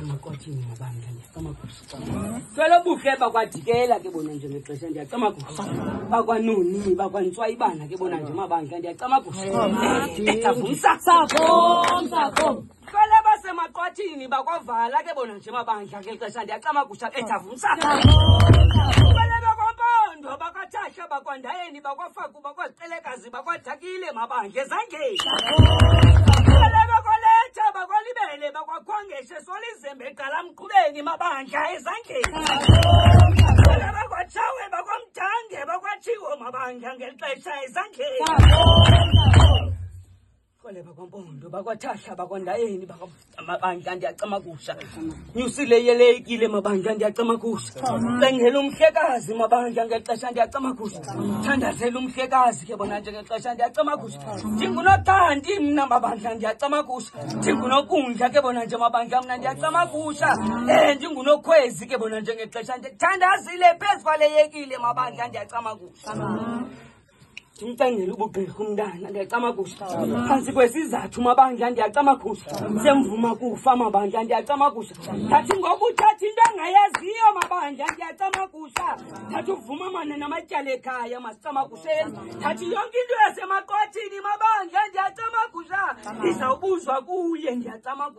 emaqwathini mabandla ndiyacama kusa. Fela buhle bakwadikela ke bona nje ngexesha ndiyacama kusa. Bakwanoni bakwantswayibana ke bona nje mabandla ndiyacama kusa. Etavumsa sakho. Fela basemaqwathini bakwavala ke bona nje mabandla ngexesha ndiyacama kusa. Etavumsa fela bakwampondo bakathahla bakwandayeni bakwafaku bakwaziqelekazi bakwadakile mabandla ezangeni. Bakwalibele bakwakhwangeshe solizembe eqala mqhubeni mabandla ezandleni. Bakwatshawe bakwamdange bakwatshiwo mabandla ngelixesha ezandleni. Khole bakwampondo bakwathahla bakwandayeni bakwamabandla ndiyacama kusha. Nyusile yelekile mabandla ndiyacama kusha. Cengela umhlekazi mabandla ngexesha ndiyacama kusha. Thandazela umhlekazi ke bona nje ngexesha ndiyacama kusha. Ndingunothandi mna mabandla ndiyacama kusha. Ndingunokundla ke bona nje mabandla mna ndiyacama kusha. Ndingunokhwezi ke bona nje ngexesha ndithandazile phezu kwaleyekile mabandla ndiyacama kusha. Ngicengela ubugqirha umntana ndiyacama kusha. Phantsi kwesizathu mabandla ndiyacama kusha. Semvuma kufa mabandla ndiyacama kusha. Thathi ngoba uthatha into engayaziyo mabandla ndiyacama kusha. Thathi uvuma mane namatyala ekhaya masicama kusheni. Thathi yonke into yasemaqwathini mabandla ndiyacama kusha. Izawubuzwa kuye ndiyacama kusha.